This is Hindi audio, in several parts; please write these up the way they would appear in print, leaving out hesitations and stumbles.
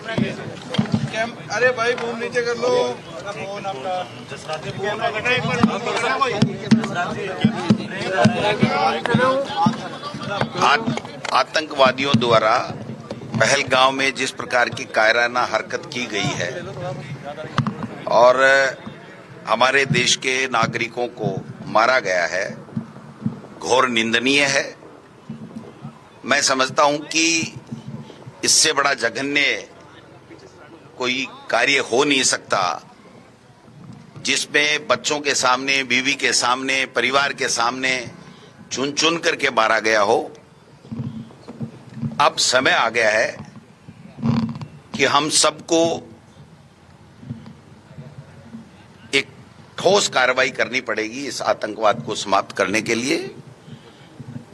अरे भाई बूम नीचे कर लो। आतंकवादियों द्वारा पहलगांव में जिस प्रकार की कायराना हरकत की गई है और हमारे देश के नागरिकों को मारा गया है, घोर निंदनीय है। मैं समझता हूं कि इससे बड़ा जघन्य कोई कार्य हो नहीं सकता जिसमें बच्चों के सामने, बीवी के सामने, परिवार के सामने चुन चुन करके मारा गया हो। अब समय आ गया है कि हम सबको एक ठोस कार्रवाई करनी पड़ेगी इस आतंकवाद को समाप्त करने के लिए।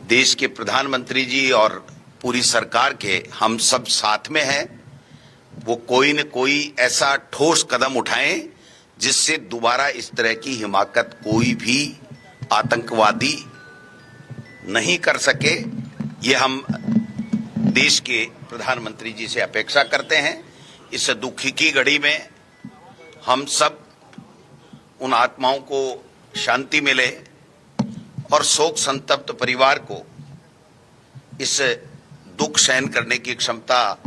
देश के प्रधानमंत्री जी और पूरी सरकार के हम सब साथ में हैं। वो कोई न कोई ऐसा ठोस कदम उठाएं जिससे दोबारा इस तरह की हिमाकत कोई भी आतंकवादी नहीं कर सके। ये हम देश के प्रधानमंत्री जी से अपेक्षा करते हैं। इस दुखी की घड़ी में हम सब उन आत्माओं को शांति मिले और शोक संतप्त परिवार को इस दुख सहन करने की क्षमता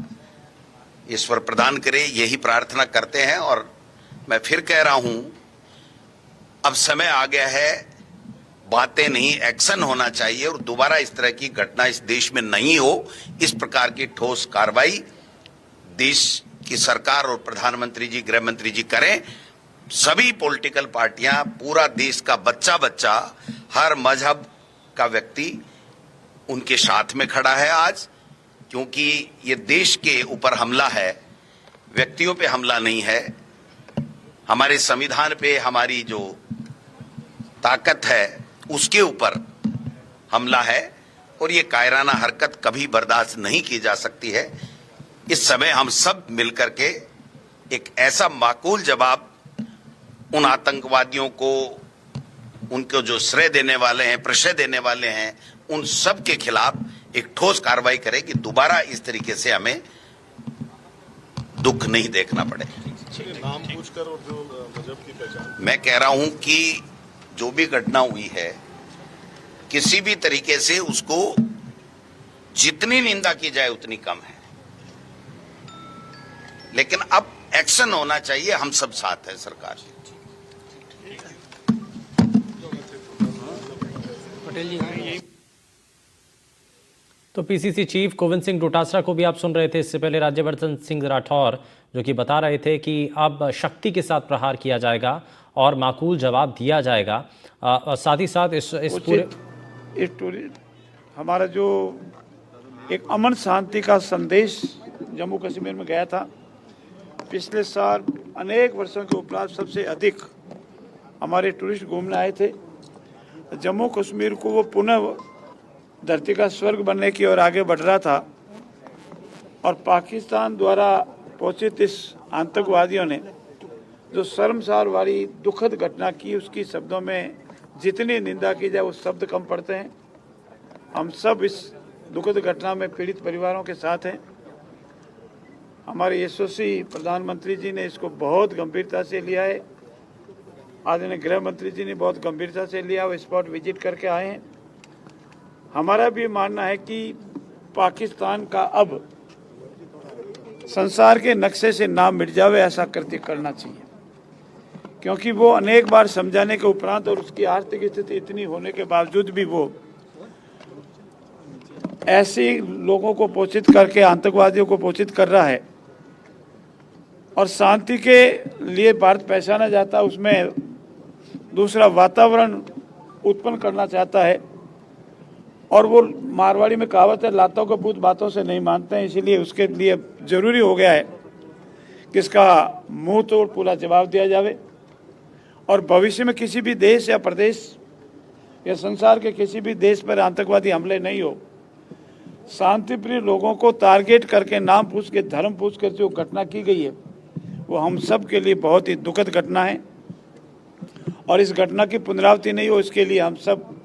ईश्वर प्रदान करे, यही प्रार्थना करते हैं। और मैं फिर कह रहा हूं, अब समय आ गया है, बातें नहीं एक्शन होना चाहिए और दोबारा इस तरह की घटना इस देश में नहीं हो। इस प्रकार की ठोस कार्रवाई देश की सरकार और प्रधानमंत्री जी, गृह मंत्री जी करें। सभी पॉलिटिकल पार्टियां, पूरा देश का बच्चा बच्चा, हर मजहब का व्यक्ति उनके साथ में खड़ा है आज, क्योंकि ये देश के ऊपर हमला है, व्यक्तियों पे हमला नहीं है। हमारे संविधान पे हमारी जो ताकत है उसके ऊपर हमला है और ये कायराना हरकत कभी बर्दाश्त नहीं की जा सकती है। इस समय हम सब मिलकर के एक ऐसा माकूल जवाब उन आतंकवादियों को, उनको जो श्रेय देने वाले हैं, प्रश्रय देने वाले हैं, उन सब के खिलाफ एक ठोस कार्रवाई करें कि दोबारा इस तरीके से हमें दुख नहीं देखना पड़े। नाम पूछकर और जो मजहब की पहचान, मैं कह रहा हूं कि जो भी घटना हुई है, किसी भी तरीके से उसको जितनी निंदा की जाए उतनी कम है, लेकिन अब एक्शन होना चाहिए। हम सब साथ हैं सरकार से। तो पीसीसी चीफ गोविंद सिंह डोटासरा को भी आप सुन रहे थे। इससे पहले राज्यवर्धन सिंह राठौर जो कि बता रहे थे कि अब शक्ति के साथ प्रहार किया जाएगा और माकूल जवाब दिया जाएगा। और साथ ही साथ इस पूरे हमारा जो एक अमन शांति का संदेश जम्मू कश्मीर में गया था, पिछले साल अनेक वर्षों के उपरांत सबसे अधिक हमारे टूरिस्ट घूमने आए थे। जम्मू कश्मीर को वो पुनः धरती का स्वर्ग बनने की ओर आगे बढ़ रहा था और पाकिस्तान द्वारा पोषित इस आतंकवादियों ने जो शर्मसार वाली दुखद घटना की, उसकी शब्दों में जितनी निंदा की जाए वो शब्द कम पड़ते हैं। हम सब इस दुखद घटना में पीड़ित परिवारों के साथ हैं। हमारे यशस्वी प्रधानमंत्री जी ने इसको बहुत गंभीरता से लिया है। आदरणीय गृह मंत्री जी ने बहुत गंभीरता से लिया, वो स्पॉट विजिट करके आए हैं। हमारा भी मानना है कि पाकिस्तान का अब संसार के नक्शे से नाम मिट जावे, ऐसा कृत्य करना चाहिए, क्योंकि वो अनेक बार समझाने के उपरांत और उसकी आर्थिक स्थिति इतनी होने के बावजूद भी वो ऐसे लोगों को पोषित करके आतंकवादियों को पोषित कर रहा है। और शांति के लिए भारत पहचाना जाता है, उसमें दूसरा वातावरण उत्पन्न करना चाहता है। और वो मारवाड़ी में कहावत है, लातों को भूत बातों से नहीं मानते हैं। इसीलिए उसके लिए जरूरी हो गया है कि इसका मुंह तोड़ पूरा जवाब दिया जावे और भविष्य में किसी भी देश या प्रदेश या संसार के किसी भी देश पर आतंकवादी हमले नहीं हो। शांतिप्रिय लोगों को टारगेट करके, नाम पूछ के, धर्म पूछ कर जो घटना की गई है, वो हम सब के लिए बहुत ही दुखद घटना है और इस घटना की पुनरावृत्ति नहीं हो, इसके लिए हम सब,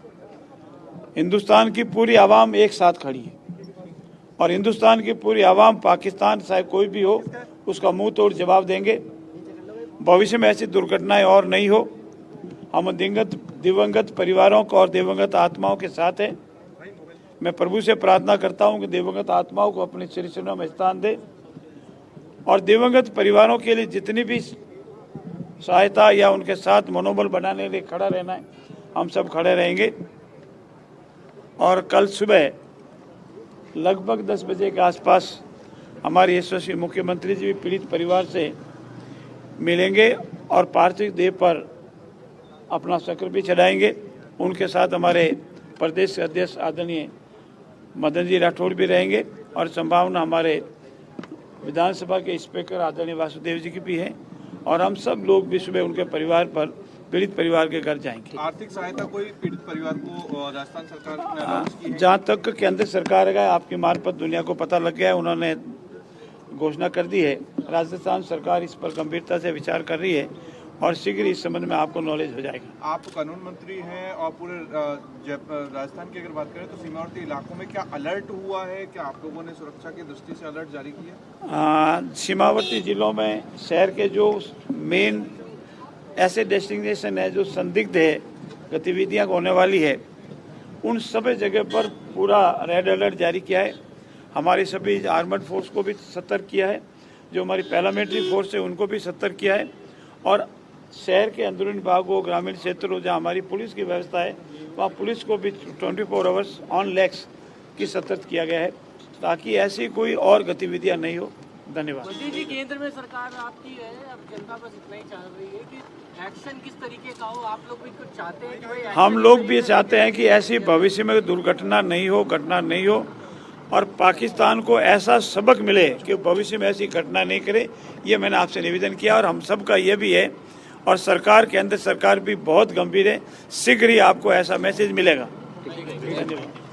हिंदुस्तान की पूरी आवाम एक साथ खड़ी है। और हिंदुस्तान की पूरी आवाम, पाकिस्तान चाहे कोई भी हो, उसका मुंह तोड़ जवाब देंगे। भविष्य में ऐसी दुर्घटनाएं और नहीं हो। हम दिवंगत परिवारों को और दिवंगत आत्माओं के साथ हैं। मैं प्रभु से प्रार्थना करता हूं कि दिवंगत आत्माओं को अपने श्रीचरणों में स्थान दे और दिवंगत परिवारों के लिए जितनी भी सहायता या उनके साथ मनोबल बनाने के लिए खड़ा रहना है, हम सब खड़े रहेंगे। और कल सुबह लगभग 10 बजे के आसपास हमारे यशस्वी मुख्यमंत्री जी भी पीड़ित परिवार से मिलेंगे और पार्थिव देह पर अपना शक्र भी चढ़ाएंगे। उनके साथ हमारे प्रदेश अध्यक्ष आदरणीय मदन जी राठौड़ भी रहेंगे और संभावना हमारे विधानसभा के स्पीकर आदरणीय वासुदेव जी की भी है और हम सब लोग भी सुबह उनके परिवार पर, पीड़ित परिवार के घर जाएंगे। आर्थिक सहायता कोई पीड़ित परिवार को राजस्थान सरकार ने अनाउंस की है? जहाँ तक केंद्र सरकार का आपकी मार्फत दुनिया को पता लग गया है, उन्होंने घोषणा कर दी है। राजस्थान सरकार इस पर गंभीरता से विचार कर रही है और शीघ्र इस संबंध में आपको नॉलेज हो जाएगी। आप कानून मंत्री हैं और पूरे राजस्थान की अगर बात करें तो सीमावर्ती इलाकों में क्या अलर्ट हुआ है? क्या आप लोगों ने सुरक्षा की दृष्टि से अलर्ट जारी किया? सीमावर्ती जिलों में शहर के जो मेन ऐसे डेस्टिनेशन है जो संदिग्ध है गतिविधियां होने वाली है, उन सभी जगह पर पूरा रेड अलर्ट जारी किया है। हमारी सभी आर्मड फोर्स को भी सतर्क किया है, जो हमारी पैरामिलिट्री फोर्स है उनको भी सतर्क किया है और शहर के अंदरूनी भाग हो, ग्रामीण क्षेत्र हो, जहाँ हमारी पुलिस की व्यवस्था है, वहाँ पुलिस को भी 24 आवर्स ऑन लेग्स की सतर्क किया गया है ताकि ऐसी कोई और गतिविधियाँ नहीं हो। धन्यवाद। मोदी जी, केंद्र में सरकार आपकी है, अब जनता बस इतना ही चाह रही है कि एक्शन किस तरीके का हो। आप लोग भी कुछ चाहते हैं कि भाई हम लोग भी चाहते हैं कि ऐसी भविष्य में दुर्घटना नहीं हो, घटना नहीं हो और पाकिस्तान को ऐसा सबक मिले कि भविष्य में ऐसी घटना नहीं करे। ये मैंने आपसे निवेदन किया और हम सबका ये भी है और सरकार, केंद्र सरकार भी बहुत गंभीर है। शीघ्र ही आपको ऐसा मैसेज मिलेगा। धन्यवाद।